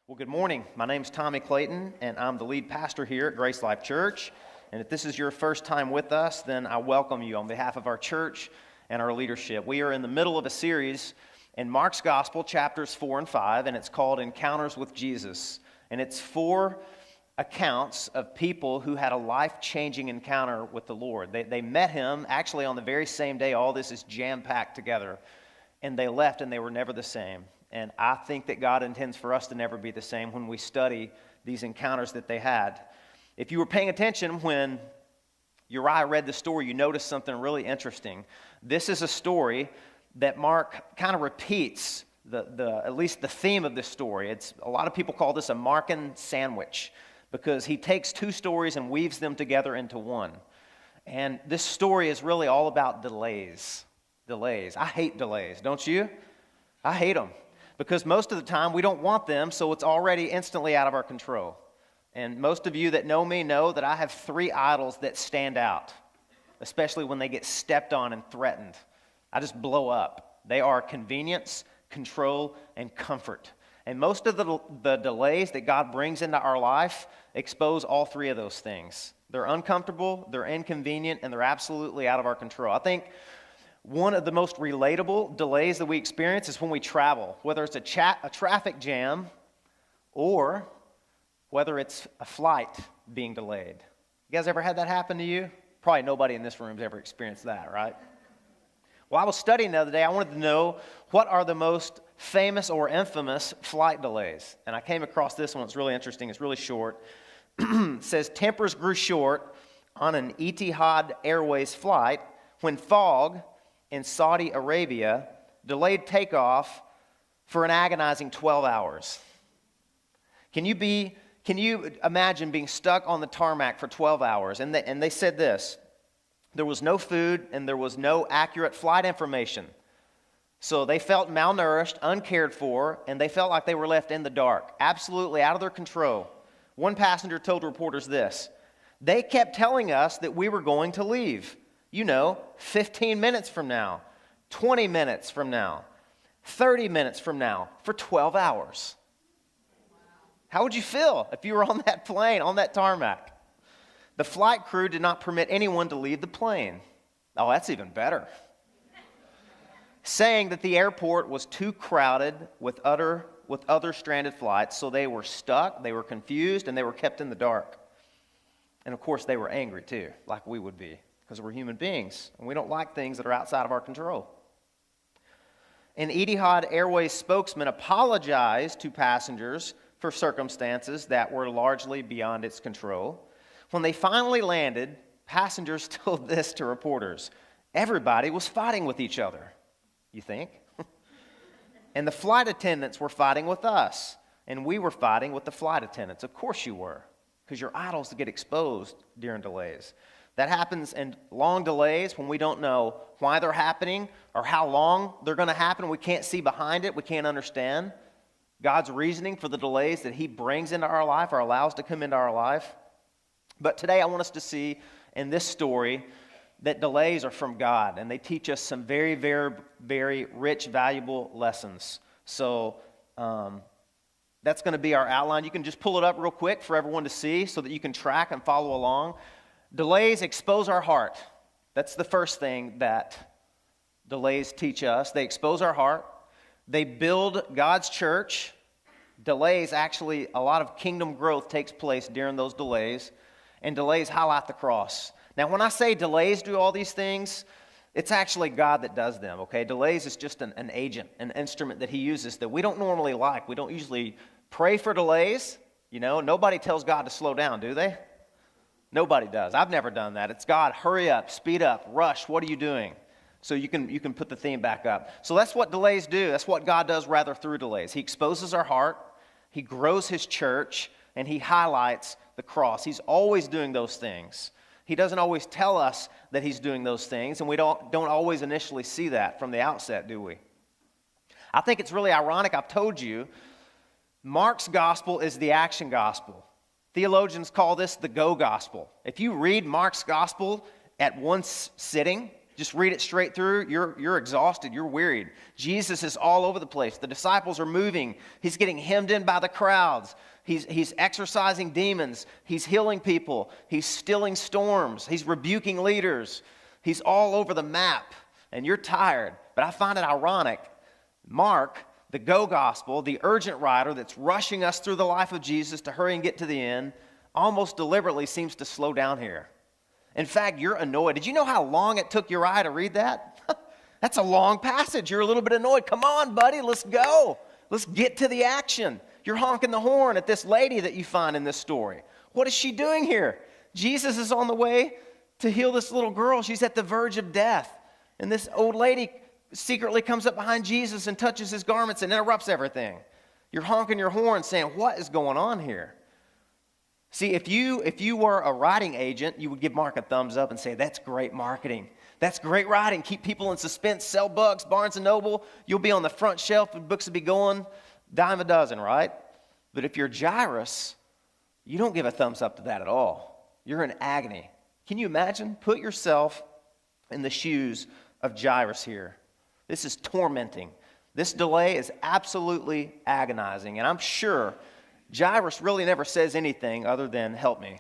Well, good morning. My name's Tommy Clayton, and I'm the lead pastor here at GraceLife Church. And if this is your first time with us, then I welcome you on behalf of our church and our leadership. We are in the middle of a series in Mark's Gospel, chapters 4 and 5, and it's called Encounters with Jesus. And it's 4 accounts of people who had a life-changing encounter with the Lord. They met him actually on the very same day. All this is jam-packed together. And they left, and they were never the same. And I think that God intends for us to never be the same when we study these encounters that they had. If you were paying attention when Uriah read the story, you noticed something really interesting. This is a story that Mark kind of repeats, at least the theme of this story. A lot of people call this a Markan sandwich because he takes 2 stories and weaves them together into one. And this story is really all about delays. Delays. I hate delays, don't you? I hate them. Because most of the time we don't want them, so it's already instantly out of our control. And most of you that know me know that I have 3 idols that stand out, especially when they get stepped on and threatened. I just blow up. They are convenience, control, and comfort. And most of the delays that God brings into our life expose all 3 of those things. They're uncomfortable, they're inconvenient, and they're absolutely out of our control. I think one of the most relatable delays that we experience is when we travel, whether it's a traffic jam or whether it's a flight being delayed. You guys ever had that happen to you? Probably nobody in this room has ever experienced that, right? Well, I was studying the other day. I wanted to know what are the most famous or infamous flight delays. And I came across this one. It's really interesting. It's really short. It says, tempers grew short on an Etihad Airways flight when fog in Saudi Arabia delayed takeoff for an agonizing 12 hours. Can you imagine being stuck on the tarmac for 12 hours? And they said this: there was no food and there was no accurate flight information. So they felt malnourished, uncared for, and they felt like they were left in the dark, absolutely out of their control. One passenger told reporters this: they kept telling us that we were going to leave. 15 minutes from now, 20 minutes from now, 30 minutes from now, for 12 hours. How would you feel if you were on that plane, on that tarmac? The flight crew did not permit anyone to leave the plane. Oh, that's even better. Saying that the airport was too crowded with other stranded flights, so they were stuck, they were confused, and they were kept in the dark. And of course, they were angry too, like we would be, because we're human beings, and we don't like things that are outside of our control. An Etihad Airways spokesman apologized to passengers for circumstances that were largely beyond its control. When they finally landed, passengers told this to reporters: everybody was fighting with each other. You think? And the flight attendants were fighting with us, and we were fighting with the flight attendants. Of course you were, because your idols get exposed during delays. That happens in long delays when we don't know why they're happening or how long they're going to happen. We can't see behind it. We can't understand God's reasoning for the delays that he brings into our life or allows to come into our life. But today I want us to see in this story that delays are from God, and they teach us some very, very, very rich, valuable lessons. So that's going to be our outline. You can just pull it up real quick for everyone to see so that you can track and follow along. Delays expose our heart. That's the first thing that delays teach us. They expose our heart. They build God's church. Delays, actually, a lot of kingdom growth takes place during those delays. And delays highlight the cross. Now, when I say delays do all these things, it's actually God that does them, okay? Delays is just an agent, an instrument that he uses that we don't normally like. We don't usually pray for delays. Nobody tells God to slow down, do they? Nobody does. I've never done that. It's God, hurry up, speed up, rush, what are you doing? So you can put the theme back up. So that's what delays do. That's what God does rather through delays. He exposes our heart, he grows his church, and he highlights the cross. He's always doing those things. He doesn't always tell us that he's doing those things, and we don't always initially see that from the outset, do we? I think it's really ironic. I've told you, Mark's gospel is the action gospel. Theologians call this the go gospel. If you read Mark's gospel at one sitting, just read it straight through, you're exhausted, you're wearied. Jesus is all over the place. The disciples are moving. He's getting hemmed in by the crowds. He's exorcising demons. He's healing people. He's stilling storms. He's rebuking leaders. He's all over the map, and you're tired. But I find it ironic. Mark, the go-gospel, the urgent writer that's rushing us through the life of Jesus to hurry and get to the end, almost deliberately seems to slow down here. In fact, you're annoyed. Did you know how long it took Uriah to read that? That's a long passage. You're a little bit annoyed. Come on, buddy, let's go. Let's get to the action. You're honking the horn at this lady that you find in this story. What is she doing here? Jesus is on the way to heal this little girl. She's at the verge of death. And this old lady secretly comes up behind Jesus and touches his garments and interrupts everything. You're honking your horn saying, what is going on here? See, if you were a writing agent, you would give Mark a thumbs up and say, that's great marketing. That's great writing. Keep people in suspense. Sell books. Barnes & Noble. You'll be on the front shelf and books will be going dime a dozen, right? But if you're Jairus, you don't give a thumbs up to that at all. You're in agony. Can you imagine? Put yourself in the shoes of Jairus here. This is tormenting. This delay is absolutely agonizing. And I'm sure Jairus really never says anything other than, help me.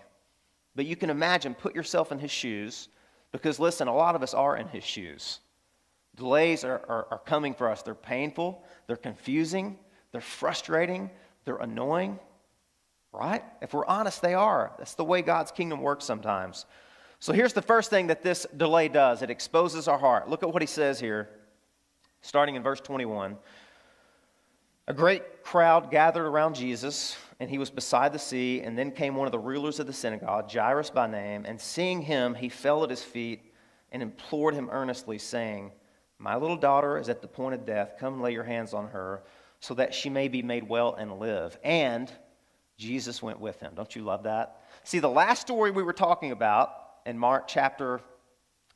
But you can imagine, put yourself in his shoes, because listen, a lot of us are in his shoes. Delays are coming for us. They're painful, they're confusing, they're frustrating, they're annoying, right? If we're honest, they are. That's the way God's kingdom works sometimes. So here's the first thing that this delay does. It exposes our heart. Look at what he says here, starting in verse 21. A great crowd gathered around Jesus, and he was beside the sea, and then came one of the rulers of the synagogue, Jairus by name, and seeing him, he fell at his feet and implored him earnestly, saying, my little daughter is at the point of death. Come and lay your hands on her, so that she may be made well and live. And Jesus went with him. Don't you love that? See, the last story we were talking about in Mark chapter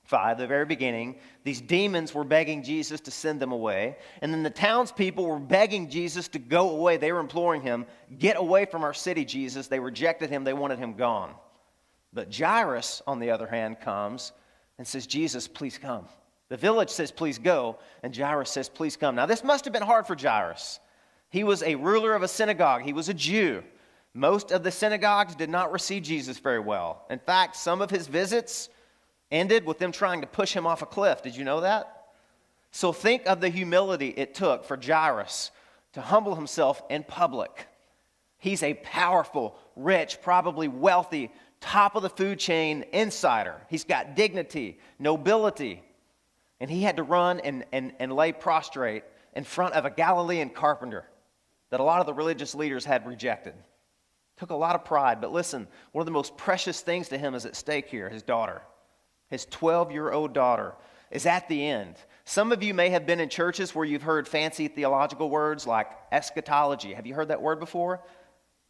5, the very beginning, these demons were begging Jesus to send them away. And then the townspeople were begging Jesus to go away. They were imploring him, get away from our city, Jesus. They rejected him. They wanted him gone. But Jairus, on the other hand, comes and says, Jesus, please come. The village says, please go. And Jairus says, please come. Now, this must have been hard for Jairus. He was a ruler of a synagogue. He was a Jew. Most of the synagogues did not receive Jesus very well. In fact, some of his visits ended with them trying to push him off a cliff. Did you know that? So think of the humility it took for Jairus to humble himself in public. He's a powerful, rich, probably wealthy, top of the food chain insider. He's got dignity, nobility. And he had to run and lay prostrate in front of a Galilean carpenter that a lot of the religious leaders had rejected. Took a lot of pride. But listen, one of the most precious things to him is at stake here, his daughter. His 12-year-old daughter is at the end. Some of you may have been in churches where you've heard fancy theological words like eschatology. Have you heard that word before?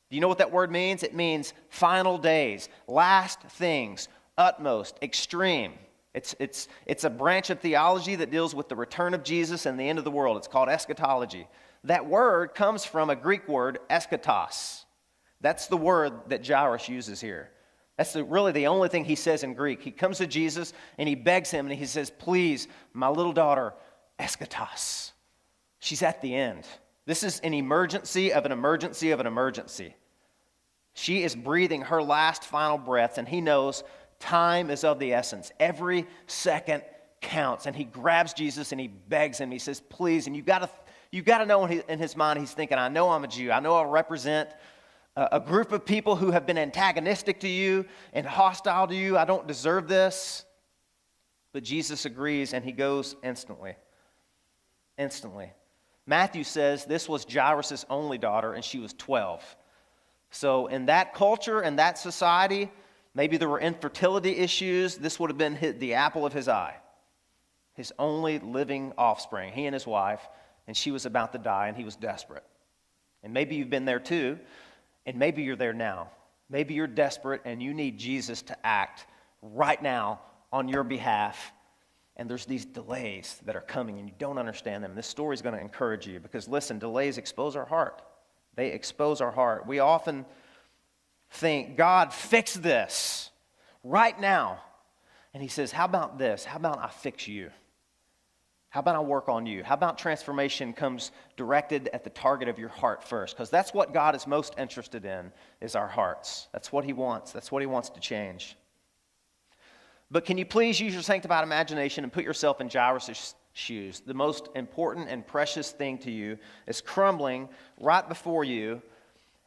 Do you know what that word means? It means final days, last things, utmost, extreme. It's a branch of theology that deals with the return of Jesus and the end of the world. It's called eschatology. That word comes from a Greek word, eschatos. That's the word that Jairus uses here. That's really the only thing he says in Greek. He comes to Jesus and he begs him and he says, please, my little daughter, eschatos. She's at the end. This is an emergency of an emergency of an emergency. She is breathing her last final breath, and he knows time is of the essence. Every second counts. And he grabs Jesus and he begs him. He says, please. And you've got to know in his mind he's thinking, I know I'm a Jew. I know I represent a group of people who have been antagonistic to you and hostile to you. I don't deserve this. But Jesus agrees, and he goes instantly. Instantly. Matthew says this was Jairus' only daughter, and she was 12. So in that culture and that society, maybe there were infertility issues. This would have been the apple of his eye. His only living offspring, he and his wife, and she was about to die, and he was desperate. And maybe you've been there too. And maybe you're there now. Maybe you're desperate and you need Jesus to act right now on your behalf. And there's these delays that are coming and you don't understand them. This story is going to encourage you because, listen, delays expose our heart. They expose our heart. We often think, God, fix this right now. And he says, how about this? How about I fix you? How about I work on you? How about transformation comes directed at the target of your heart first? Because that's what God is most interested in, is our hearts. That's what he wants. That's what he wants to change. But can you please use your sanctified imagination and put yourself in Jairus' shoes? The most important and precious thing to you is crumbling right before you,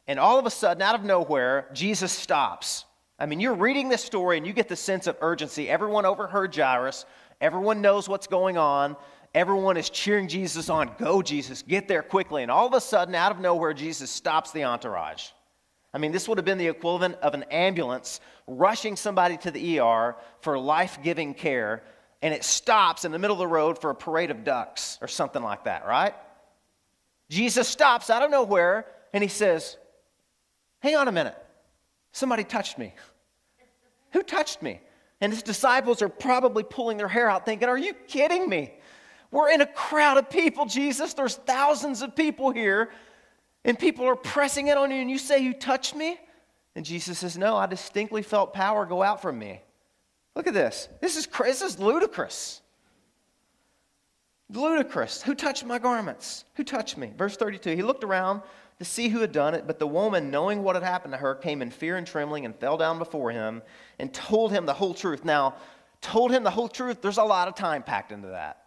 and all of a sudden, out of nowhere, Jesus stops. I mean, you're reading this story and you get the sense of urgency. Everyone overheard Jairus. Everyone knows what's going on. Everyone is cheering Jesus on. Go, Jesus, get there quickly. And all of a sudden, out of nowhere, Jesus stops the entourage. I mean, this would have been the equivalent of an ambulance rushing somebody to the ER for life-giving care, and it stops in the middle of the road for a parade of ducks or something like that, right? Jesus stops out of nowhere, and he says, hang on a minute. Somebody touched me. Who touched me? And his disciples are probably pulling their hair out thinking, are you kidding me? We're in a crowd of people, Jesus. There's thousands of people here, and people are pressing in on you, and you say, you touched me? And Jesus says, no, I distinctly felt power go out from me. Look at this. This is ludicrous. Ludicrous. Who touched my garments? Who touched me? Verse 32, he looked around to see who had done it, but the woman, knowing what had happened to her, came in fear and trembling and fell down before him and told him the whole truth. Now, told him the whole truth, there's a lot of time packed into that.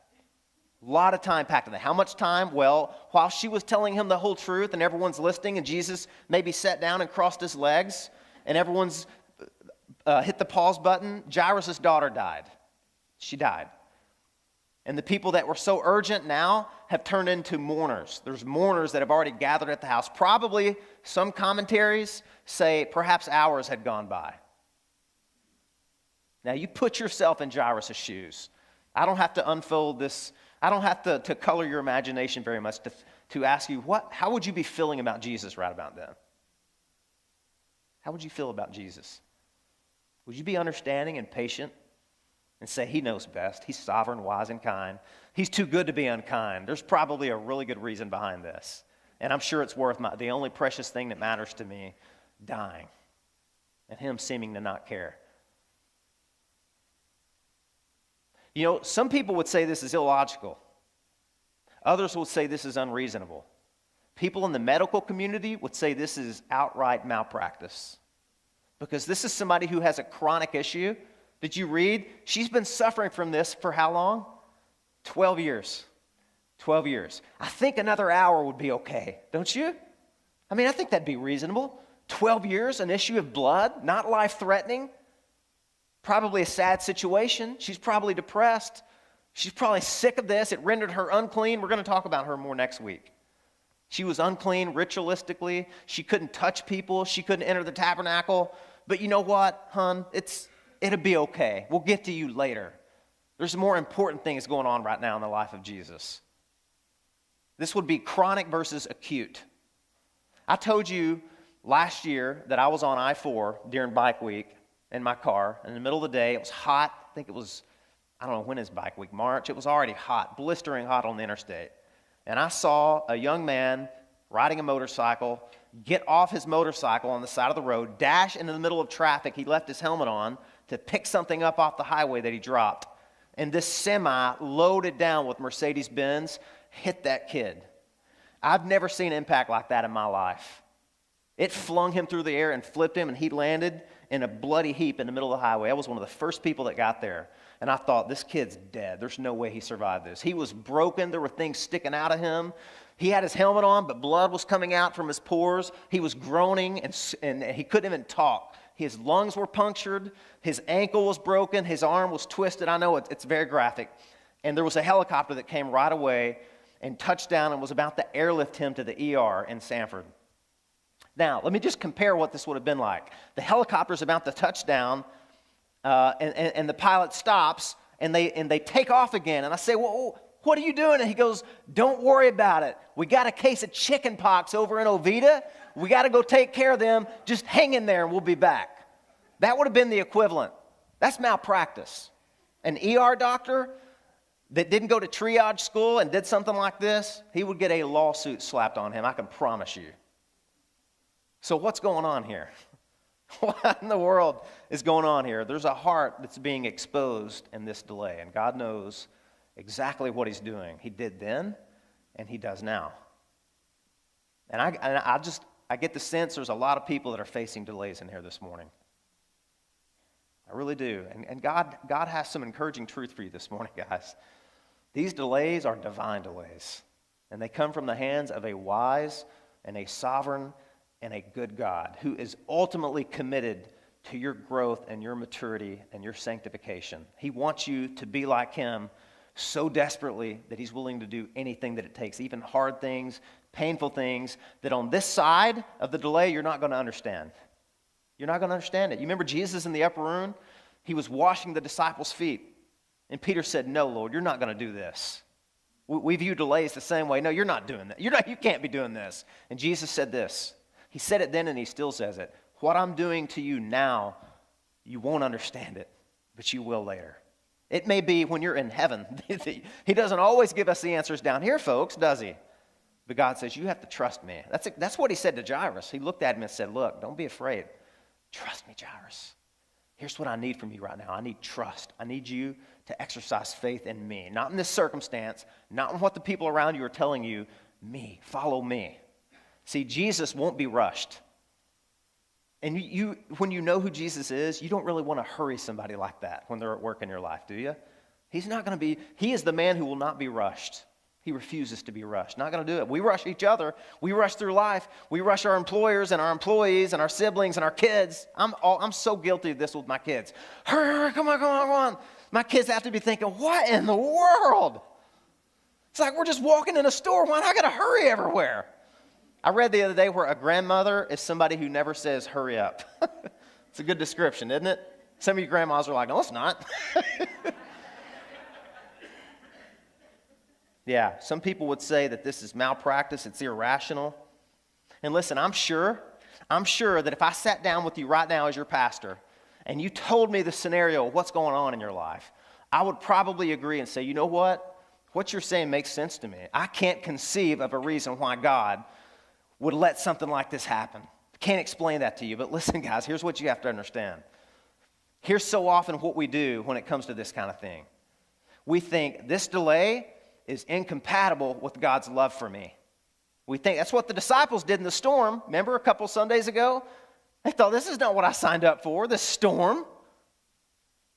A lot of time packed into that. How much time? Well, while she was telling him the whole truth and everyone's listening and Jesus maybe sat down and crossed his legs and everyone's hit the pause button, Jairus' daughter died. She died. And the people that were so urgent now have turned into mourners. There's mourners that have already gathered at the house. Probably, some commentaries say perhaps hours had gone by. Now you put yourself in Jairus' shoes. I don't have to unfold this. I don't have to color your imagination very much to ask you, how would you be feeling about Jesus right about then? How would you feel about Jesus? Would you be understanding and patient and say, he knows best. He's sovereign, wise, and kind. He's too good to be unkind. There's probably a really good reason behind this. And I'm sure it's worth the only precious thing that matters to me, dying. And him seeming to not care. You know, some people would say this is illogical. Others would say this is unreasonable. People in the medical community would say this is outright malpractice. Because this is somebody who has a chronic issue. Did you read? She's been suffering from this for how long? 12 years. 12 years. I think another hour would be okay, don't you? I mean, I think that'd be reasonable. 12 years, an issue of blood, not life-threatening. Probably a sad situation. She's probably depressed. She's probably sick of this. It rendered her unclean. We're going to talk about her more next week. She was unclean ritualistically. She couldn't touch people. She couldn't enter the tabernacle. But you know what, hon? It'll be okay. We'll get to you later. There's more important things going on right now in the life of Jesus. This would be chronic versus acute. I told you last year that I was on I-4 during bike week in my car. In the middle of the day, it was hot. I think it was, I don't know, when is bike week? March. It was already hot, blistering hot on the interstate. And I saw a young man riding a motorcycle get off his motorcycle on the side of the road, dash into the middle of traffic. He left his helmet on to pick something up off the highway that he dropped. And this semi, loaded down with Mercedes-Benz, hit that kid. I've never seen impact like that in my life. It flung him through the air and flipped him, and he landed in a bloody heap in the middle of the highway. I was one of the first people that got there. And I thought, this kid's dead. There's no way he survived this. He was broken. There were things sticking out of him. He had his helmet on, but blood was coming out from his pores. He was groaning, and he couldn't even talk. His lungs were punctured. His ankle was broken. His arm was twisted. I know it's very graphic. And there was a helicopter that came right away and touched down and was about to airlift him to the ER in Sanford. Now, let me just compare what this would have been like. The helicopter's about to touch down, and the pilot stops, and they take off again. And I say, well, what are you doing? And he goes, don't worry about it. We got a case of chicken pox over in Oviedo. We got to go take care of them. Just hang in there, and we'll be back. That would have been the equivalent. That's malpractice. An ER doctor that didn't go to triage school and did something like this, he would get a lawsuit slapped on him, I can promise you. So what's going on here? What in the world is going on here? There's a heart that's being exposed in this delay, and God knows exactly what he's doing. He did then, and he does now. And I get the sense there's a lot of people that are facing delays in here this morning. I really do. And God has some encouraging truth for you this morning, guys. These delays are divine delays, and they come from the hands of a wise and a sovereign and a good God who is ultimately committed to your growth and your maturity and your sanctification. He wants you to be like him so desperately that he's willing to do anything that it takes, even hard things, painful things, that on this side of the delay, you're not going to understand. You're not going to understand it. You remember Jesus in the upper room? He was washing the disciples' feet. And Peter said, "No, Lord, you're not going to do this." We view delays the same way. No, you're not doing that. You can't be doing this. And Jesus said this. He said it then and he still says it. What I'm doing to you now, you won't understand it, but you will later. It may be when you're in heaven. He doesn't always give us the answers down here, folks, does he? But God says, you have to trust me. That's what he said to Jairus. He looked at him and said, look, don't be afraid. Trust me, Jairus. Here's what I need from you right now. I need trust. I need you to exercise faith in me. Not in this circumstance, not in what the people around you are telling you. Me. Follow me. See, Jesus won't be rushed. And when you know who Jesus is, you don't really want to hurry somebody like that when they're at work in your life, do you? He's not going to be, he is the man who will not be rushed. He refuses to be rushed. Not going to do it. We rush each other. We rush through life. We rush our employers and our employees and our siblings and our kids. I'm so guilty of this with my kids. Hurry, come on. My kids have to be thinking, what in the world? It's like we're just walking in a store. Why not got to hurry everywhere? I read the other day where a grandmother is somebody who never says, hurry up. It's a good description, isn't it? Some of you grandmas are like, no, it's not. Yeah, some people would say that this is malpractice, it's irrational. And listen, I'm sure that if I sat down with you right now as your pastor and you told me the scenario of what's going on in your life, I would probably agree and say, you know what? What you're saying makes sense to me. I can't conceive of a reason why God would let something like this happen. I can't explain that to you, but listen, guys, here's what you have to understand. Here's so often what we do when it comes to this kind of thing. We think this delay is incompatible with God's love for me. We think that's what the disciples did in the storm. Remember a couple Sundays ago? They thought, this is not what I signed up for, this storm.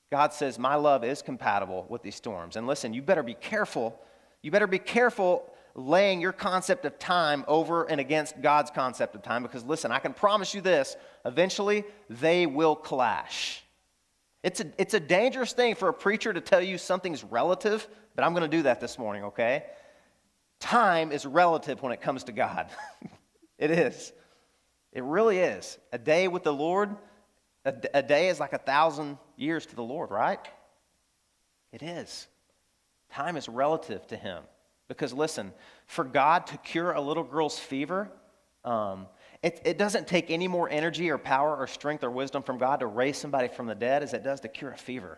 God says, my love is compatible with these storms. And listen, you better be careful. You better be careful laying your concept of time over and against God's concept of time, because listen, I can promise you this, eventually they will clash. It's a dangerous thing for a preacher to tell you something's relative, but I'm going to do that this morning, okay? Time is relative when it comes to God. It is. It really is. A day with the Lord, a day is like 1,000 years to the Lord, right? It is. Time is relative to him. Because listen, for God to cure a little girl's fever, it doesn't take any more energy or power or strength or wisdom from God to raise somebody from the dead as it does to cure a fever.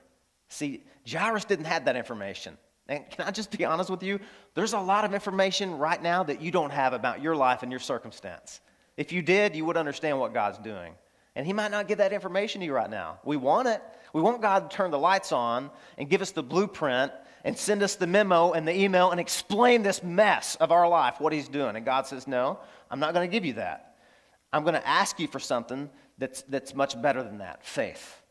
See, Jairus didn't have that information. And can I just be honest with you? There's a lot of information right now that you don't have about your life and your circumstance. If you did, you would understand what God's doing. And he might not give that information to you right now. We want it. We want God to turn the lights on and give us the blueprint and send us the memo and the email and explain this mess of our life, what he's doing. And God says, no, I'm not going to give you that. I'm going to ask you for something that's much better than that, faith.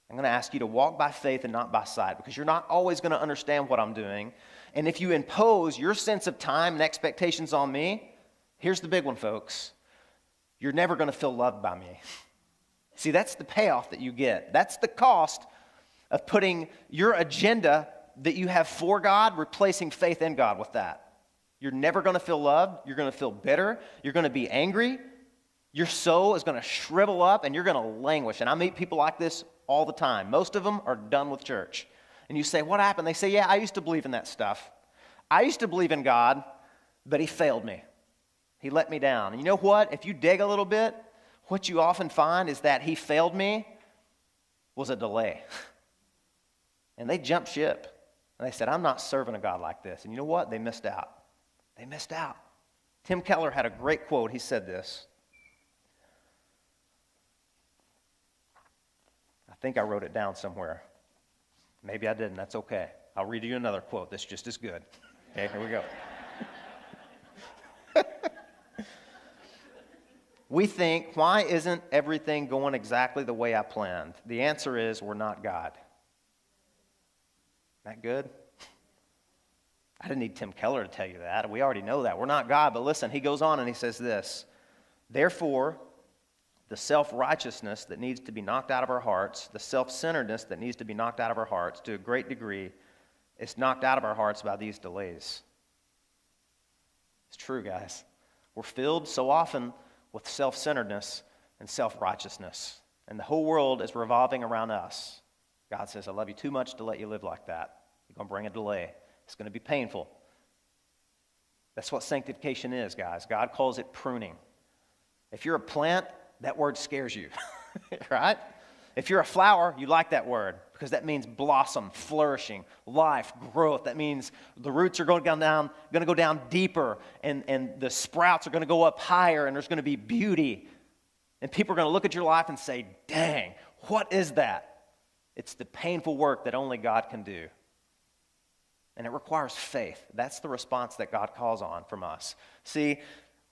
I'm going to ask you to walk by faith and not by sight, because you're not always going to understand what I'm doing. And if you impose your sense of time and expectations on me, here's the big one, folks. You're never going to feel loved by me. See, that's the payoff that you get. That's the cost of putting your agenda that you have for God, replacing faith in God with that. You're never going to feel loved. You're going to feel bitter. You're going to be angry. Your soul is going to shrivel up and you're going to languish. And I meet people like this all the time. Most of them are done with church. And you say, what happened? They say, yeah, I used to believe in that stuff. I used to believe in God, but he failed me. He let me down. And you know what? If you dig a little bit, what you often find is that he failed me was a delay. And they jumped ship. And they said, I'm not serving a God like this. And you know what? They missed out. They missed out. Tim Keller had a great quote. He said this. think I wrote it down somewhere. Maybe I didn't. That's okay. I'll read you another quote that's just as good. Okay, here we go. We think, why isn't everything going exactly the way I planned? The answer is, we're not God. That good? I didn't need Tim Keller to tell you that. We already know that. We're not God. But listen, he goes on and he says this. Therefore, the self-righteousness that needs to be knocked out of our hearts, the self-centeredness that needs to be knocked out of our hearts to a great degree, is knocked out of our hearts by these delays. It's true, guys. We're filled so often with self-centeredness and self-righteousness. And the whole world is revolving around us. God says, I love you too much to let you live like that. You're going to bring a delay. It's going to be painful. That's what sanctification is, guys. God calls it pruning. If you're a plant, that word scares you, right? If you're a flower, you like that word because that means blossom, flourishing, life, growth. That means the roots are going to go down deeper, and the sprouts are going to go up higher, and there's going to be beauty. And people are going to look at your life and say, dang, what is that? It's the painful work that only God can do. And it requires faith. That's the response that God calls on from us. See,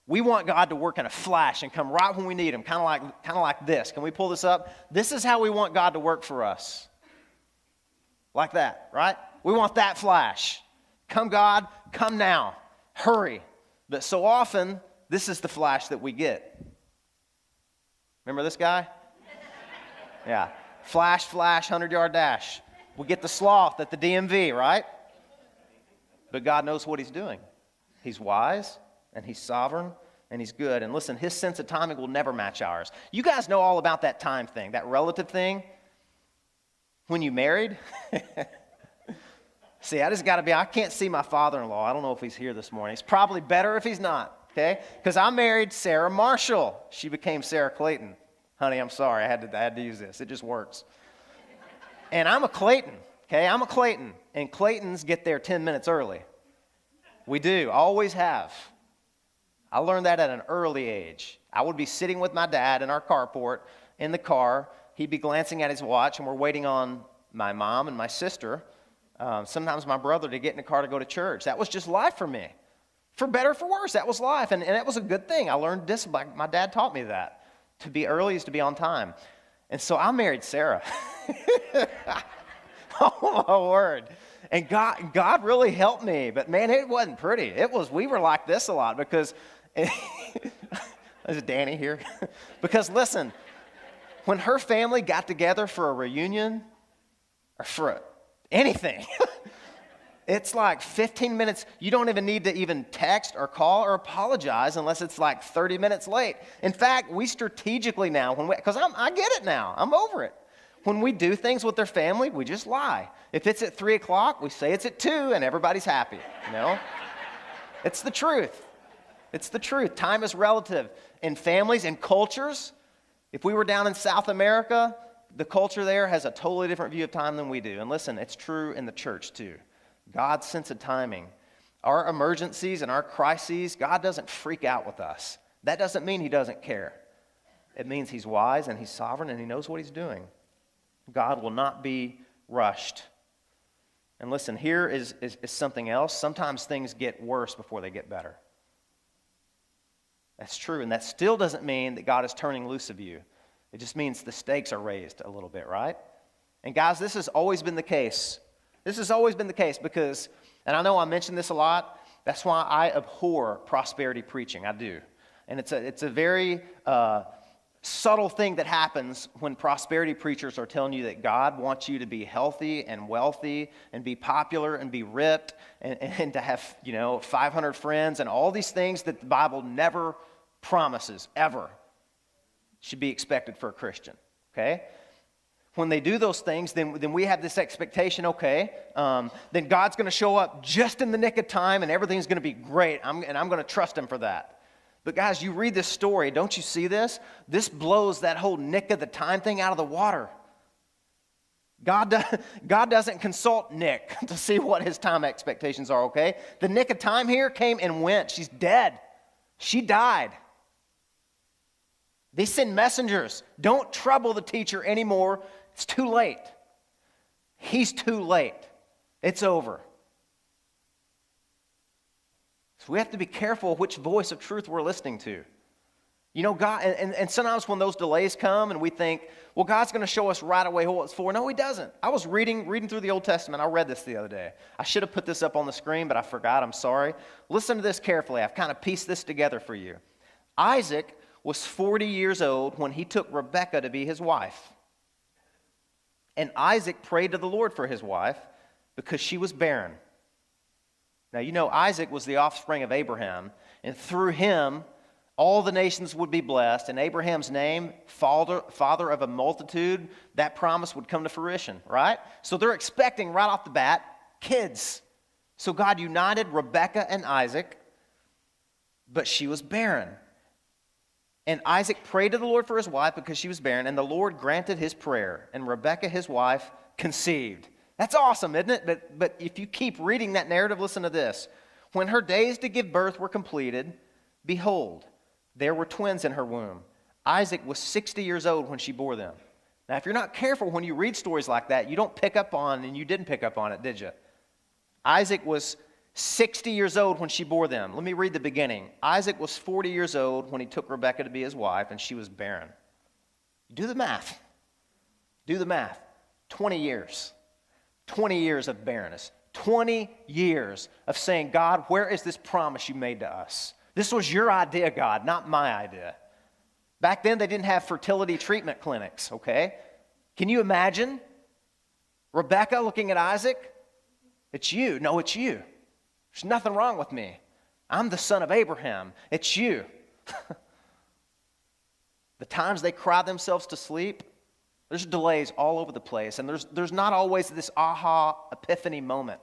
we want God to work in a flash and come right when we need him, kind of like this. Can we pull this up? This is how we want God to work for us. Like that, right? We want that flash. Come God, come now. Hurry. But so often, this is the flash that we get. Remember this guy? Yeah. Flash, 100-yard dash. We get the sloth at the DMV, right? But God knows what he's doing. He's wise, and he's sovereign, and he's good. And listen, his sense of timing will never match ours. You guys know all about that time thing, that relative thing. When you married, see, I can't see my father-in-law. I don't know if he's here this morning. It's probably better if he's not, okay? Because I married Sarah Marshall. She became Sarah Clayton. Honey, I'm sorry. I had to use this. It just works. And I'm a Clayton, okay? I'm a Clayton. And Claytons get there 10 minutes early. We do, always have. I learned that at an early age. I would be sitting with my dad in our carport in the car. He'd be glancing at his watch, and we're waiting on my mom and my sister, sometimes my brother, to get in the car to go to church. That was just life for me. For better or for worse, that was life. And that was a good thing. I learned discipline. My dad taught me that. To be early is to be on time. And so I married Sarah. Oh, my word. And God really helped me. But, man, it wasn't pretty. We were like this a lot because, is Danny here? Because, listen, when her family got together for a reunion or for anything, it's like 15 minutes. You don't even need to even text or call or apologize unless it's like 30 minutes late. In fact, we strategically now, because I get it now. I'm over it. When we do things with their family, we just lie. If it's at 3 o'clock, we say it's at 2 and everybody's happy, you know? It's the truth. It's the truth. Time is relative. In families and cultures, if we were down in South America, the culture there has a totally different view of time than we do. And listen, it's true in the church too. God's sense of timing. Our emergencies and our crises, God doesn't freak out with us. That doesn't mean he doesn't care. It means he's wise and he's sovereign and he knows what he's doing. God will not be rushed. And listen, here is something else. Sometimes things get worse before they get better. That's true, and that still doesn't mean that God is turning loose of you. It just means the stakes are raised a little bit, right? And guys, this has always been the case. This has always been the case because, and I know I mention this a lot, that's why I abhor prosperity preaching. I do. And it's a very subtle thing that happens when prosperity preachers are telling you that God wants you to be healthy and wealthy and be popular and be ripped and to have, 500 friends and all these things that the Bible never promises, ever, should be expected for a Christian, okay? When they do those things, then we have this expectation, okay, then God's going to show up just in the nick of time and everything's going to be great, and I'm going to trust him for that. But guys, you read this story, don't you see this? This blows that whole nick of the time thing out of the water. God doesn't consult Nick to see what his time expectations are, okay? The nick of time here came and went. She's dead. She died. They send messengers. Don't trouble the teacher anymore. it's too late. He's too late. It's over. So we have to be careful which voice of truth we're listening to. You know, God, and sometimes when those delays come and we think, well, God's going to show us right away what it's for. No, He doesn't. I was reading through the Old Testament. I read this the other day. I should have put this up on the screen, but I forgot. I'm sorry. Listen to this carefully. I've kind of pieced this together for you. Isaac was 40 years old when he took Rebekah to be his wife. And Isaac prayed to the Lord for his wife because she was barren. Now, you know, Isaac was the offspring of Abraham, and through him, all the nations would be blessed, and Abraham's name, father of a multitude, that promise would come to fruition, right? So they're expecting right off the bat kids. So God united Rebekah and Isaac, but she was barren. And Isaac prayed to the Lord for his wife because she was barren, and the Lord granted his prayer, and Rebekah, his wife, conceived. That's awesome, isn't it? But if you keep reading that narrative, listen to this. When her days to give birth were completed, behold, there were twins in her womb. Isaac was 60 years old when she bore them. Now, if you're not careful when you read stories like that, you don't pick up on, and you didn't pick up on it, did you? Isaac was 60 years old when she bore them. Let me read the beginning. Isaac was 40 years old when he took Rebekah to be his wife, and she was barren. Do the math. Do the math. 20 years. 20 years of barrenness. 20 years of saying, God, where is this promise you made to us? This was your idea, God, not my idea. Back then, they didn't have fertility treatment clinics, okay? Can you imagine Rebekah looking at Isaac? It's you. No, it's you. There's nothing wrong with me. I'm the son of Abraham. It's you. The times they cry themselves to sleep, there's delays all over the place, and there's not always this aha epiphany moment.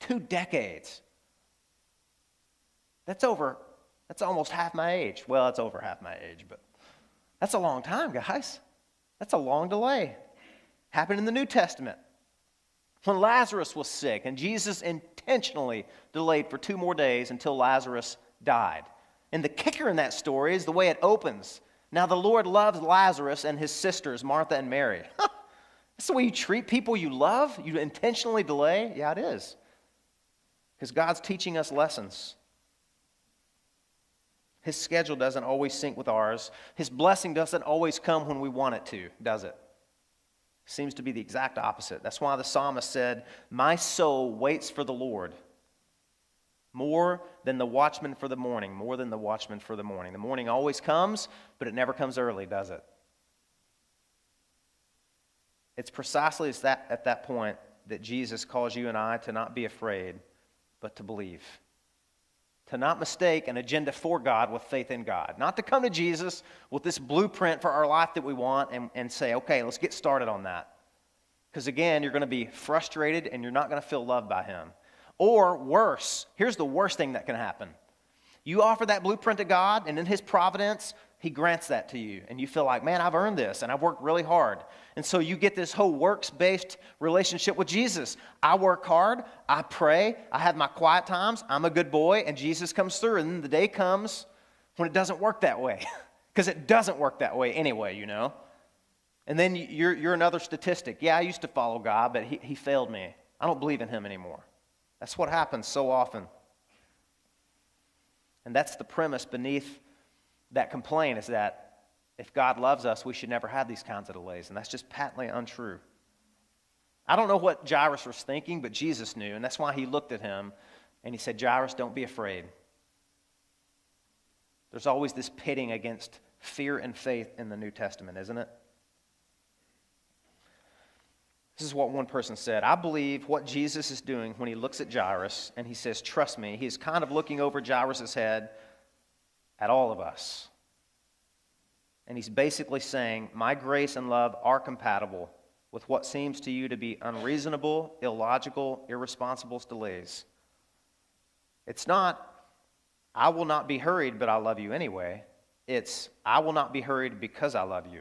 2 decades. That's almost half my age. Well, it's over half my age, but that's a long time, guys. That's a long delay. Happened in the New Testament. When Lazarus was sick, and Jesus intentionally delayed for 2 more days until Lazarus died. And the kicker in that story is the way it opens. Now the Lord loves Lazarus and his sisters, Martha and Mary. That's the way you treat people you love? You intentionally delay? Yeah, it is. Because God's teaching us lessons. His schedule doesn't always sync with ours. His blessing doesn't always come when we want it to, does it? Seems to be the exact opposite. That's why the psalmist said, my soul waits for the Lord more than the watchman for the morning, more than the watchman for the morning. The morning always comes, but it never comes early, does it? It's precisely at that point that Jesus calls you and I to not be afraid, but to believe. To not mistake an agenda for God with faith in God. Not to come to Jesus with this blueprint for our life that we want and say, okay, let's get started on that. Because again, you're going to be frustrated and you're not going to feel loved by Him. Or worse, here's the worst thing that can happen. You offer that blueprint to God, and in His providence, He grants that to you. And you feel like, man, I've earned this, and I've worked really hard. And so you get this whole works-based relationship with Jesus. I work hard, I pray, I have my quiet times, I'm a good boy, and Jesus comes through. And then the day comes when it doesn't work that way. Because it doesn't work that way anyway, you know. And then you're another statistic. Yeah, I used to follow God, but he failed me. I don't believe in Him anymore. That's what happens so often. And that's the premise beneath that complaint, is that if God loves us, we should never have these kinds of delays. And that's just patently untrue. I don't know what Jairus was thinking, but Jesus knew. And that's why He looked at him and He said, Jairus, don't be afraid. There's always this pitting against fear and faith in the New Testament, isn't it? This is what one person said. I believe what Jesus is doing when He looks at Jairus and He says, trust me, He is kind of looking over Jairus' head at all of us. And He's basically saying, my grace and love are compatible with what seems to you to be unreasonable, illogical, irresponsible delays. It's not, I will not be hurried, but I love you anyway. It's, I will not be hurried because I love you.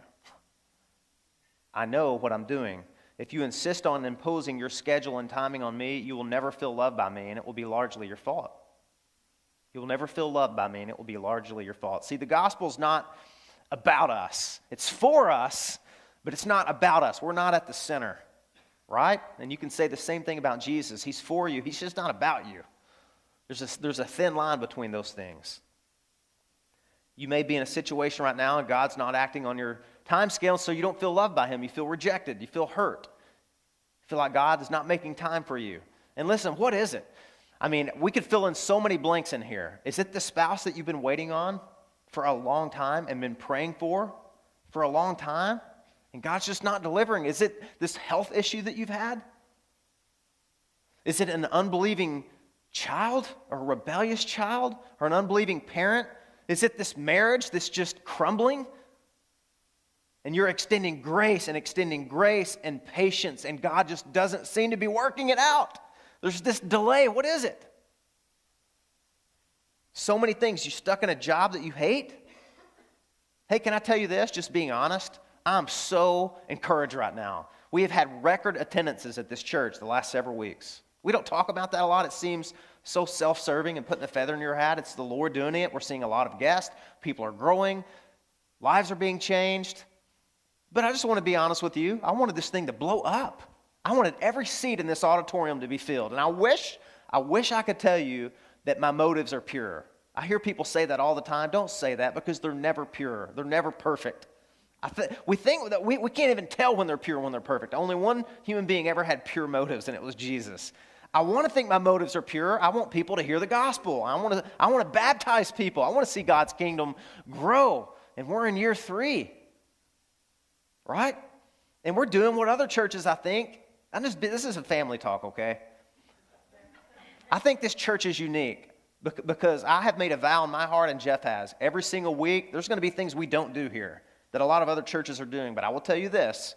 I know what I'm doing. If you insist on imposing your schedule and timing on me, you will never feel loved by me, and it will be largely your fault. You will never feel loved by me, and it will be largely your fault. See, the gospel's not about us. It's for us, But it's not about us. We're not at the center, right? And you can say the same thing about Jesus. He's for you. He's just not about you. There's a thin line between those things. You may be in a situation right now and God's not acting on your time scale, so you don't feel loved by him. You feel rejected. You feel hurt. You feel like God is not making time for you. And listen, what is it? I mean, we could fill in so many blanks in here. Is it the spouse that you've been waiting on for a long time and been praying for a long time? And God's just not delivering. Is it this health issue that you've had? Is it an unbelieving child or a rebellious child or an unbelieving parent? Is it this marriage that's just crumbling? And you're extending grace and patience, and God just doesn't seem to be working it out. There's this delay. What is it? So many things. You stuck in a job that you hate? Hey, can I tell you this? Just being honest, I'm so encouraged right now. We have had record attendances at this church the last several weeks. We don't talk about that a lot. It seems so self-serving and putting the feather in your hat. It's the Lord doing it. We're seeing a lot of guests. People are growing. Lives are being changed. But I just want to be honest with you. I wanted this thing to blow up. I wanted every seat in this auditorium to be filled. And I wish I could tell you that my motives are pure. I hear people say that all the time. Don't say that, because they're never pure. They're never perfect. We think that we can't even tell when they're pure, when they're perfect. Only one human being ever had pure motives, and it was Jesus. I want to think my motives are pure. I want people to hear the gospel. I want to baptize people. I want to see God's kingdom grow. And we're in year 3, right? And we're doing what other churches, I think. This is a family talk, okay? I think this church is unique because I have made a vow in my heart, and Jeff has. Every single week, there's going to be things we don't do here that a lot of other churches are doing. But I will tell you this,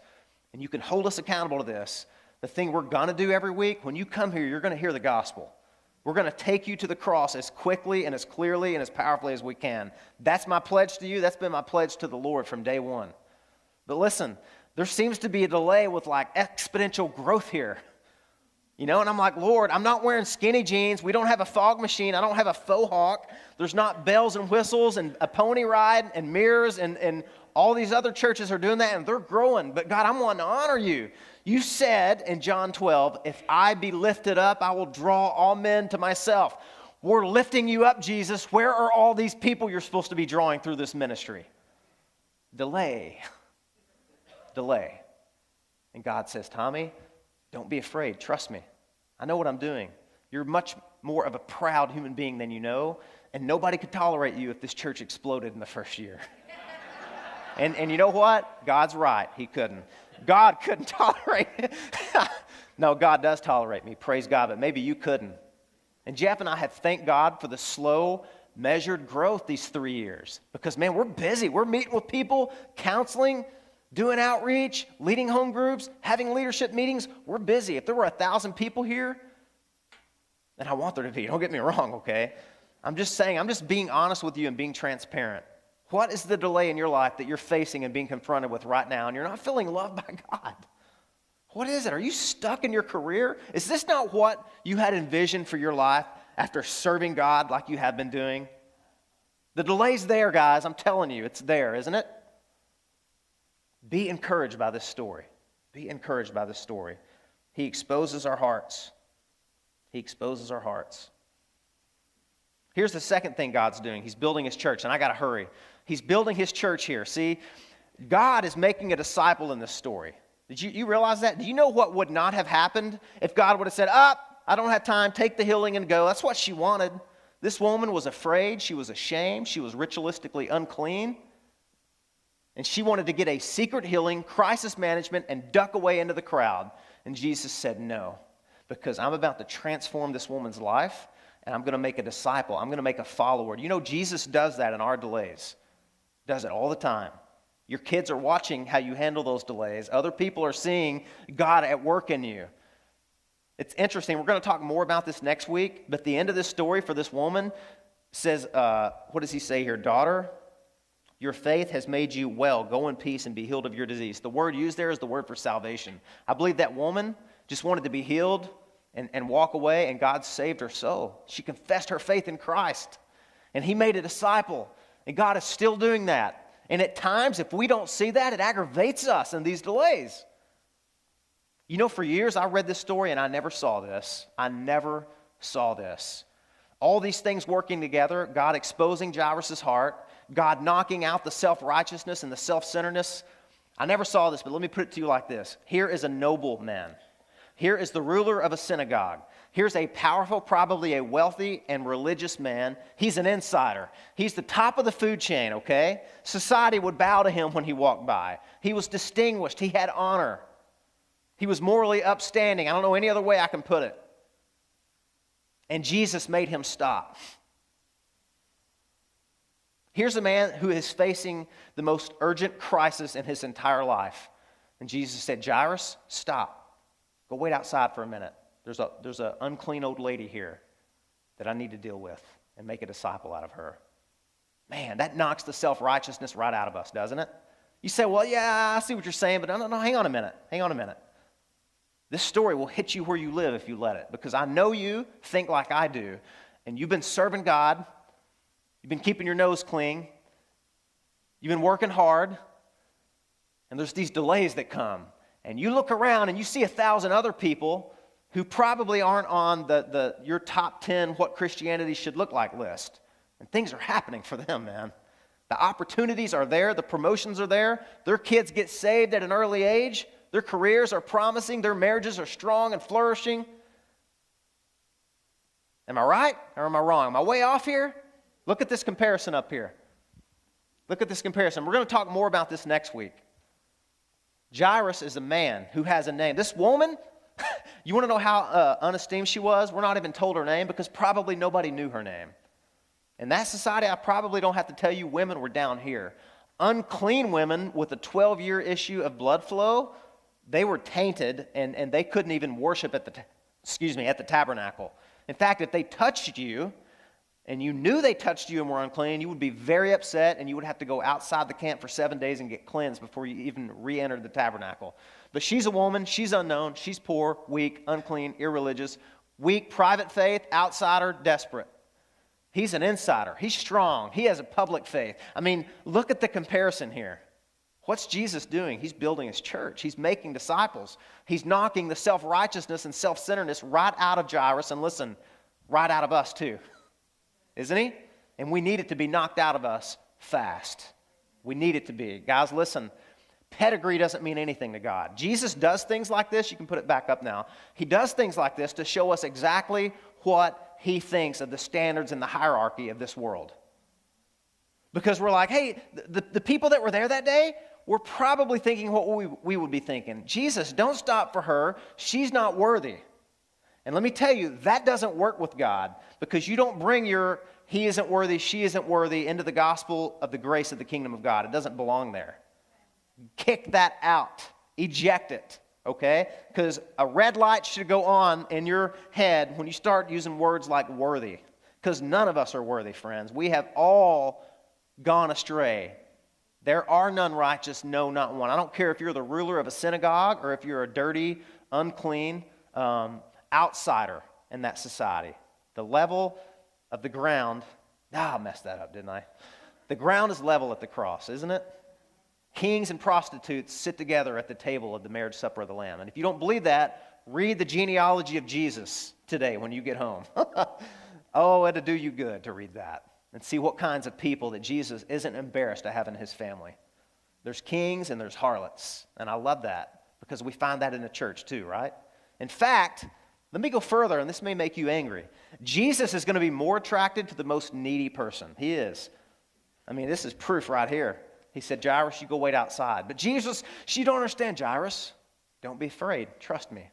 and you can hold us accountable to this. The thing we're going to do every week, when you come here, you're going to hear the gospel. We're going to take you to the cross as quickly and as clearly and as powerfully as we can. That's my pledge to you. That's been my pledge to the Lord from day one. But listen, there seems to be a delay with like exponential growth here. You know, and I'm like, Lord, I'm not wearing skinny jeans. We don't have a fog machine. I don't have a faux hawk. There's not bells and whistles and a pony ride and mirrors and all these other churches are doing that, and they're growing. But God, I'm wanting to honor you. You said in John 12, if I be lifted up, I will draw all men to myself. We're lifting you up, Jesus. Where are all these people you're supposed to be drawing through this ministry? Delay. And God says, Tommy, don't be afraid. Trust me. I know what I'm doing. You're much more of a proud human being than you know, and nobody could tolerate you if this church exploded in the first year. And you know what? God's right. He couldn't. God couldn't tolerate it. No, God does tolerate me. Praise God. But maybe you couldn't. And Jeff and I have thanked God for the slow, measured growth these 3 years. Because, man, we're busy. We're meeting with people, counseling, doing outreach, leading home groups, having leadership meetings. We're busy. If there were 1,000 people here, and I want there to be, don't get me wrong, okay? I'm just saying, I'm just being honest with you and being transparent. What is the delay in your life that you're facing and being confronted with right now, and you're not feeling loved by God? What is it? Are you stuck in your career? Is this not what you had envisioned for your life after serving God like you have been doing? The delay's there, guys. I'm telling you, it's there, isn't it? Be encouraged by this story. Be encouraged by this story. He exposes our hearts. He exposes our hearts. Here's the second thing God's doing. He's building his church, and I got to hurry. He's building his church here. See, God is making a disciple in this story. Did you realize that? Do you know what would not have happened if God would have said, I don't have time, take the healing and go? That's what she wanted. This woman was afraid. She was ashamed. She was ritualistically unclean. And she wanted to get a secret healing, crisis management, and duck away into the crowd. And Jesus said, no, because I'm about to transform this woman's life, and I'm going to make a disciple. I'm going to make a follower. You know, Jesus does that in our delays. Does it all the time. Your kids are watching how you handle those delays. Other people are seeing God at work in you. It's interesting. We're going to talk more about this next week, but the end of this story for this woman says, what does he say here? Daughter, your faith has made you well. Go in peace and be healed of your disease. The word used there is the word for salvation. I believe that woman just wanted to be healed and walk away, and God saved her soul. She confessed her faith in Christ, and he made a disciple, and God is still doing that. And at times, if we don't see that, it aggravates us in these delays. You know, for years, I read this story and I never saw this. I never saw this. All these things working together, God exposing Jairus' heart, God knocking out the self-righteousness and the self-centeredness. I never saw this, but let me put it to you like this. Here is a noble man. Here is the ruler of a synagogue. Here's a powerful, probably a wealthy and religious man. He's an insider. He's the top of the food chain, okay? Society would bow to him when he walked by. He was distinguished. He had honor. He was morally upstanding. I don't know any other way I can put it. And Jesus made him stop. Here's a man who is facing the most urgent crisis in his entire life. And Jesus said, Jairus, stop. Go wait outside for a minute. There's an unclean old lady here that I need to deal with and make a disciple out of her. Man, that knocks the self-righteousness right out of us, doesn't it? You say, well, yeah, I see what you're saying, but no, hang on a minute. This story will hit you where you live if you let it, because I know you think like I do, and you've been serving God, you've been keeping your nose clean, you've been working hard, and there's these delays that come, and you look around and you see 1,000 other people who probably aren't on your top 10 what Christianity should look like list, and things are happening for them, man. The opportunities are there, the promotions are there, their kids get saved at an early age, their careers are promising, their marriages are strong and flourishing. Am I right or am I wrong? Am I way off here? Look at this comparison up here. Look at this comparison. We're going to talk more about this next week. Jairus is a man who has a name. This woman, you want to know how unesteemed she was? We're not even told her name because probably nobody knew her name. In that society, I probably don't have to tell you women were down here. Unclean women with a 12-year issue of blood flow, they were tainted and they couldn't even worship at the tabernacle. In fact, if they touched you and you knew they touched you and were unclean, you would be very upset and you would have to go outside the camp for 7 days and get cleansed before you even re-entered the tabernacle. But she's a woman, she's unknown, she's poor, weak, unclean, irreligious, weak, private faith, outsider, desperate. He's an insider. He's strong. He has a public faith. I mean, look at the comparison here. What's Jesus doing? He's building his church. He's making disciples. He's knocking the self-righteousness and self-centeredness right out of Jairus, and listen, right out of us too. Isn't he? And we need it to be knocked out of us fast. We need it to be. Guys, listen, pedigree doesn't mean anything to God. Jesus does things like this. You can put it back up now. He does things like this to show us exactly what he thinks of the standards and the hierarchy of this world. Because we're like, hey, the people that were there that day, we're probably thinking what we would be thinking. Jesus, don't stop for her. She's not worthy. And let me tell you, that doesn't work with God, because you don't bring your he isn't worthy, she isn't worthy into the gospel of the grace of the kingdom of God. It doesn't belong there. Kick that out. Eject it. Okay? Because a red light should go on in your head when you start using words like worthy. Because none of us are worthy, friends. We have all gone astray. There are none righteous, no, not one. I don't care if you're the ruler of a synagogue or if you're a dirty, unclean outsider in that society. The level of the ground, I messed that up, didn't I? The ground is level at the cross, isn't it? Kings and prostitutes sit together at the table of the marriage supper of the Lamb. And if you don't believe that, read the genealogy of Jesus today when you get home. Oh, it'll do you good to read that and see what kinds of people that Jesus isn't embarrassed to have in his family. There's kings and there's harlots, and I love that because we find that in the church too, right? In fact, let me go further, and this may make you angry. Jesus is going to be more attracted to the most needy person. He is. I mean, this is proof right here. He said, Jairus, you go wait outside. But Jesus, you don't understand, Jairus. Don't be afraid. Trust me.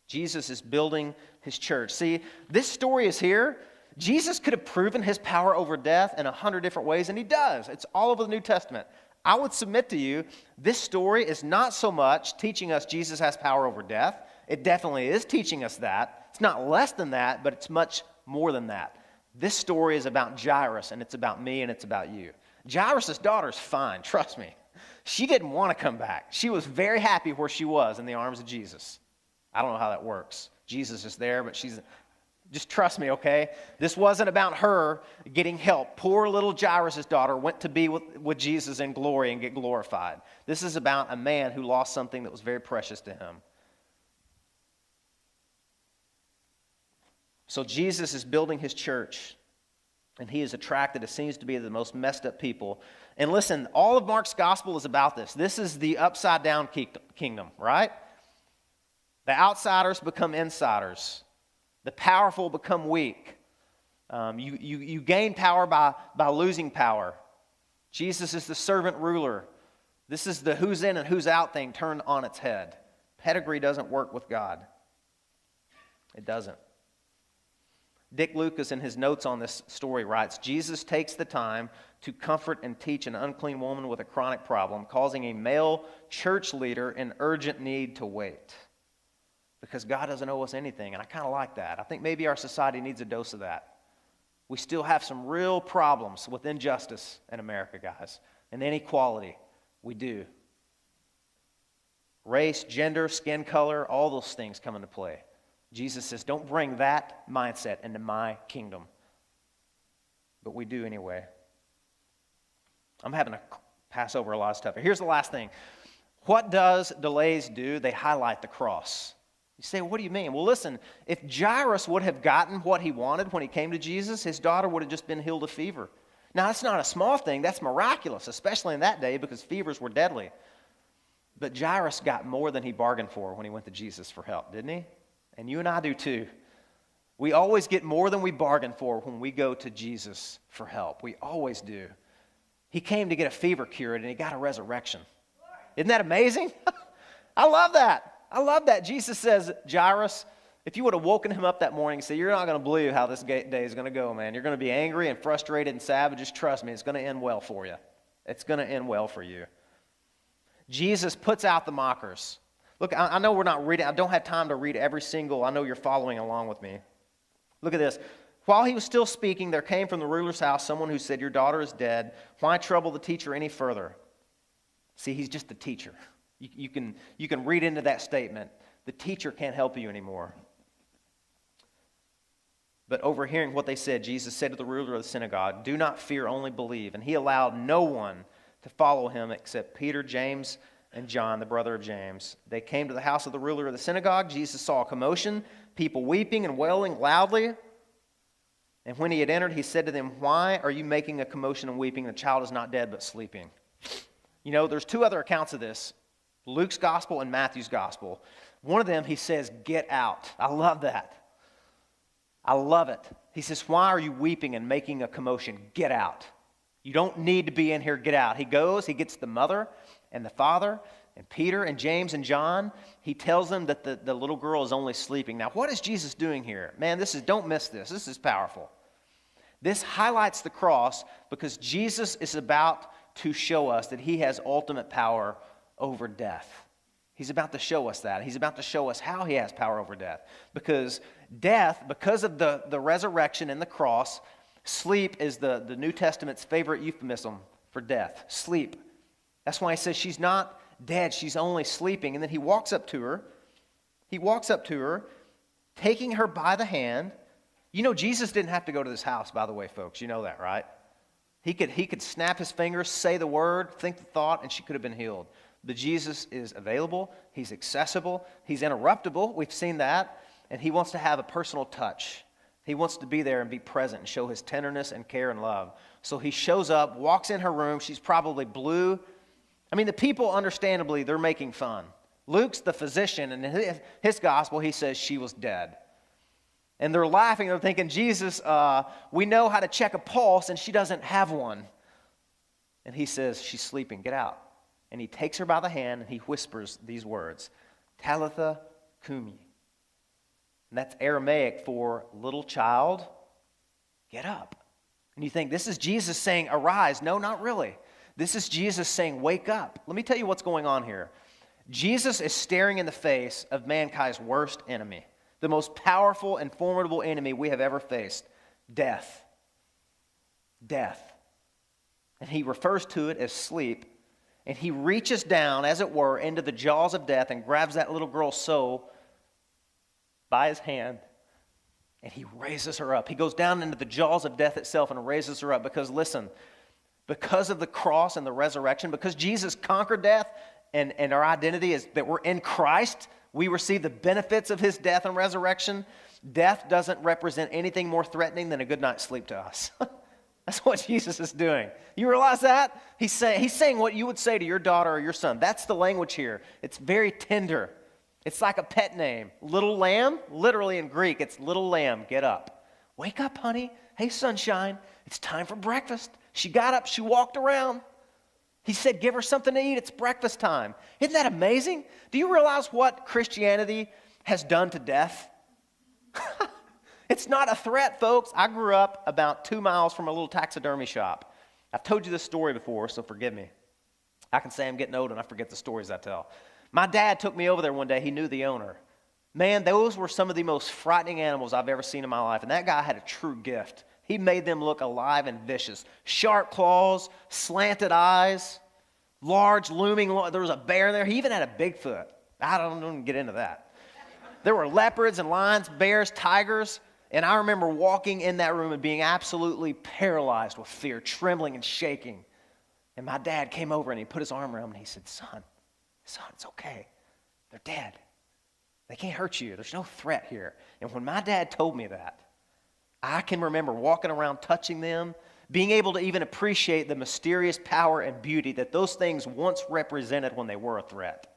Jesus is building his church. See, this story is here. Jesus could have proven his power over death in 100 different ways, and he does. It's all over the New Testament. I would submit to you, this story is not so much teaching us Jesus has power over death. It definitely is teaching us that. It's not less than that, but it's much more than that. This story is about Jairus, and it's about me, and it's about you. Jairus' daughter's fine, trust me. She didn't want to come back. She was very happy where she was in the arms of Jesus. I don't know how that works. Jesus is there, but she's Just trust me, okay? This wasn't about her getting help. Poor little Jairus' daughter went to be with Jesus in glory and get glorified. This is about a man who lost something that was very precious to him. So Jesus is building his church, and he is attracted, it seems to be, the most messed up people. And listen, all of Mark's gospel is about this. This is the upside down kingdom, right? The outsiders become insiders. The powerful become weak. You gain power by losing power. Jesus is the servant ruler. This is the who's in and who's out thing turned on its head. Pedigree doesn't work with God. It doesn't. Dick Lucas, in his notes on this story, writes, Jesus takes the time to comfort and teach an unclean woman with a chronic problem, causing a male church leader in urgent need to wait. Because God doesn't owe us anything, and I kind of like that. I think maybe our society needs a dose of that. We still have some real problems with injustice in America, guys, and inequality. We do. Race, gender, skin color, all those things come into play. Jesus says, don't bring that mindset into my kingdom. But we do anyway. I'm having to pass over a lot of stuff. Here's the last thing. What does delays do? They highlight the cross. You say, what do you mean? Well, listen, if Jairus would have gotten what he wanted when he came to Jesus, his daughter would have just been healed of fever. Now, that's not a small thing. That's miraculous, especially in that day because fevers were deadly. But Jairus got more than he bargained for when he went to Jesus for help, didn't he? And you and I do too. We always get more than we bargained for when we go to Jesus for help. We always do. He came to get a fever cured, and he got a resurrection. Isn't that amazing? I love that. I love that. Jesus says, Jairus, if you would have woken him up that morning and said, you're not going to believe how this day is going to go, man. You're going to be angry and frustrated and sad, but just trust me, it's going to end well for you. It's going to end well for you. Jesus puts out the mockers. Look, I know we're not reading. I don't have time to read every single. I know you're following along with me. Look at this. While he was still speaking, there came from the ruler's house someone who said, your daughter is dead. Why trouble the teacher any further? See, he's just the teacher. You can read into that statement. The teacher can't help you anymore. But overhearing what they said, Jesus said to the ruler of the synagogue, do not fear, only believe. And he allowed no one to follow him except Peter, James, and John, the brother of James. They came to the house of the ruler of the synagogue. Jesus saw a commotion, people weeping and wailing loudly. And when he had entered, he said to them, why are you making a commotion and weeping? The child is not dead, but sleeping. You know, there's two other accounts of this. Luke's gospel and Matthew's gospel. One of them, he says, get out. I love that. I love it. He says, why are you weeping and making a commotion? Get out. You don't need to be in here. Get out. He goes, he gets the mother and the father and Peter and James and John. He tells them that the little girl is only sleeping. Now, what is Jesus doing here? Man, don't miss this. This is powerful. This highlights the cross because Jesus is about to show us that he has ultimate power over death. He's about to show us that. He's about to show us how he has power over death. Because death, because of the resurrection and the cross, sleep is the New Testament's favorite euphemism for death. Sleep. That's why he says she's not dead, she's only sleeping. And then he walks up to her. He walks up to her, taking her by the hand. You know, Jesus didn't have to go to this house, by the way, folks. You know that, right? He could snap his fingers, say the word, think the thought, and she could have been healed. But Jesus is available, he's accessible, he's interruptible, we've seen that, and he wants to have a personal touch. He wants to be there and be present and show his tenderness and care and love. So he shows up, walks in her room, she's probably blue. I mean, the people, understandably, they're making fun. Luke's the physician, and in his gospel, he says she was dead. And they're laughing, they're thinking, Jesus, we know how to check a pulse, and she doesn't have one. And he says, she's sleeping, get out. And he takes her by the hand and he whispers these words, Talitha Kumi. And that's Aramaic for little child, get up. And you think, this is Jesus saying, arise. No, not really. This is Jesus saying, wake up. Let me tell you what's going on here. Jesus is staring in the face of mankind's worst enemy, the most powerful and formidable enemy we have ever faced, death. Death. And he refers to it as sleep. And he reaches down, as it were, into the jaws of death and grabs that little girl's soul by his hand and he raises her up. He goes down into the jaws of death itself and raises her up because, listen, because of the cross and the resurrection, because Jesus conquered death and our identity is that we're in Christ, we receive the benefits of his death and resurrection. Death doesn't represent anything more threatening than a good night's sleep to us. That's what Jesus is doing. You realize that? He's saying what you would say to your daughter or your son. That's the language here. It's very tender. It's like a pet name. Little lamb, literally in Greek, it's little lamb, get up. Wake up, honey. Hey, sunshine, it's time for breakfast. She got up, she walked around. He said, give her something to eat. It's breakfast time. Isn't that amazing? Do you realize what Christianity has done to death? It's not a threat, folks. I grew up about 2 miles from a little taxidermy shop. I've told you this story before, so forgive me. I can say I'm getting old and I forget the stories I tell. My dad took me over there one day. He knew the owner. Man, those were some of the most frightening animals I've ever seen in my life, and that guy had a true gift. He made them look alive and vicious. Sharp claws, slanted eyes, large looming. There was a bear in there. He even had a Bigfoot. I don't get into that. There were leopards and lions, bears, tigers. And I remember walking in that room and being absolutely paralyzed with fear, trembling and shaking. And my dad came over and he put his arm around me and he said, son, it's okay. They're dead. They can't hurt you. There's no threat here. And when my dad told me that, I can remember walking around touching them, being able to even appreciate the mysterious power and beauty that those things once represented when they were a threat.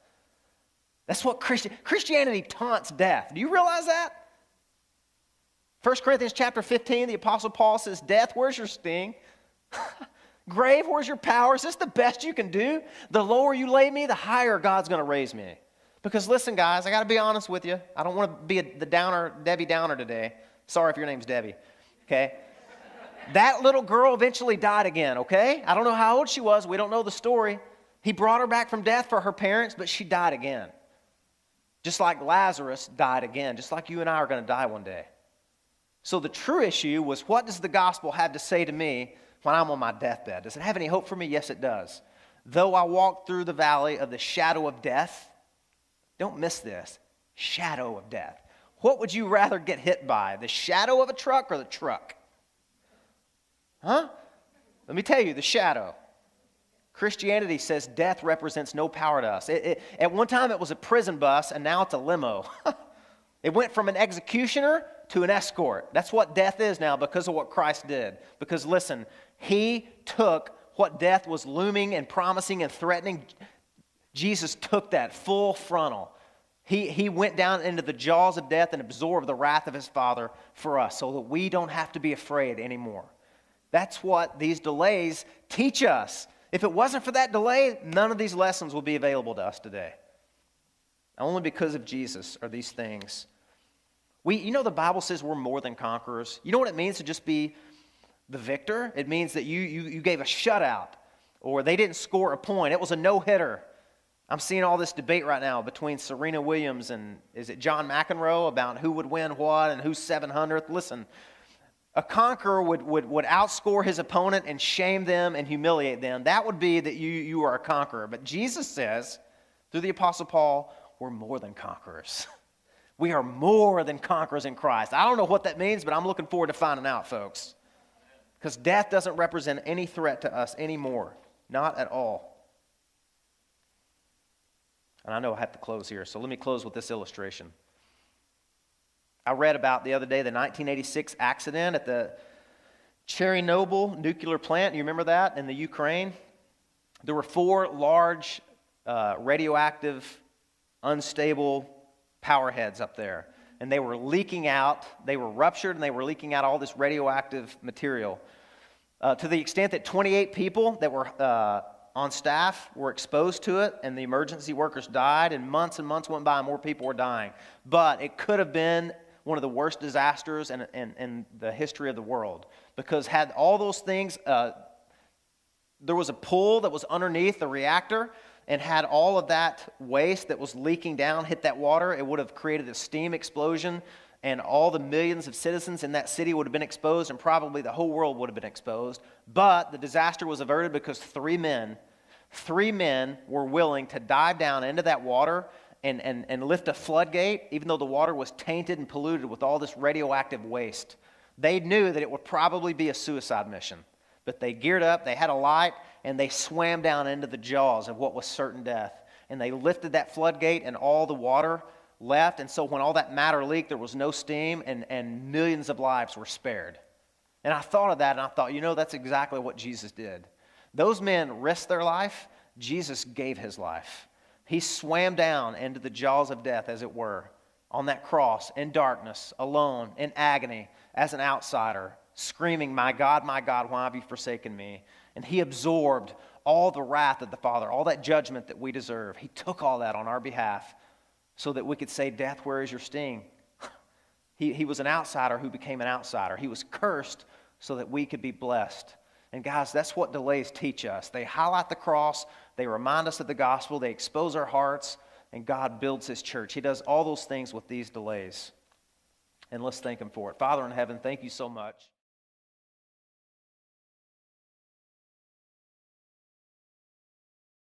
That's what Christianity taunts death. Do you realize that? 1 Corinthians chapter 15, the Apostle Paul says, death, where's your sting? Grave, where's your power? Is this the best you can do? The lower you lay me, the higher God's going to raise me. Because listen, guys, I got to be honest with you. I don't want to be the downer, Debbie Downer today. Sorry if your name's Debbie, okay? That little girl eventually died again, okay? I don't know how old she was. We don't know the story. He brought her back from death for her parents, but she died again. Just like Lazarus died again, just like you and I are going to die one day. So the true issue was, what does the gospel have to say to me when I'm on my deathbed? Does it have any hope for me? Yes, it does. Though I walk through the valley of the shadow of death, don't miss this, shadow of death. What would you rather get hit by, the shadow of a truck or the truck? Huh? Let me tell you, the shadow. Christianity says death represents no power to us. At one time it was a prison bus, and now it's a limo. It went from an executioner to an escort. That's what death is now because of what Christ did. Because listen, he took what death was looming and promising and threatening. Jesus took that full frontal. He went down into the jaws of death and absorbed the wrath of his Father for us so that we don't have to be afraid anymore. That's what these delays teach us. If it wasn't for that delay, none of these lessons would be available to us today. Only because of Jesus are these things. The Bible says we're more than conquerors. You know what it means to just be the victor? It means that you gave a shutout, or they didn't score a point. It was a no-hitter. I'm seeing all this debate right now between Serena Williams and, is it John McEnroe, about who would win what and who's 700th. Listen, a conqueror would outscore his opponent and shame them and humiliate them. That would be that you are a conqueror. But Jesus says, through the Apostle Paul, we're more than conquerors. We are more than conquerors in Christ. I don't know what that means, but I'm looking forward to finding out, folks. Because death doesn't represent any threat to us anymore. Not at all. And I know I have to close here, so let me close with this illustration. I read about the other day the 1986 accident at the Chernobyl nuclear plant. You remember that in the Ukraine? There were 4 large radioactive, unstable power heads up there. And they were leaking out. They were ruptured and they were leaking out all this radioactive material. To the extent that 28 people that were on staff were exposed to it, and the emergency workers died, and months went by and more people were dying. But it could have been one of the worst disasters in the history of the world, because had all those things, there was a pool that was underneath the reactor, and had all of that waste that was leaking down hit that water, it would have created a steam explosion, and all the millions of citizens in that city would have been exposed, and probably the whole world would have been exposed. But the disaster was averted because 3 men were willing to dive down into that water and lift a floodgate, even though the water was tainted and polluted with all this radioactive waste. They knew that it would probably be a suicide mission. But they geared up, they had a light, and they swam down into the jaws of what was certain death. And they lifted that floodgate, and all the water left. And so when all that matter leaked, there was no steam, and millions of lives were spared. And I thought of that, and I thought, that's exactly what Jesus did. Those men risked their life. Jesus gave his life. He swam down into the jaws of death, as it were, on that cross, in darkness, alone, in agony, as an outsider, screaming, my God, why have you forsaken me?" And he absorbed all the wrath of the Father, all that judgment that we deserve. He took all that on our behalf so that we could say, "Death, where is your sting?" He was an outsider who became an outsider. He was cursed so that we could be blessed. And guys, that's what delays teach us. They highlight the cross, they remind us of the gospel, they expose our hearts, and God builds his church. He does all those things with these delays. And let's thank him for it. Father in heaven, thank you so much.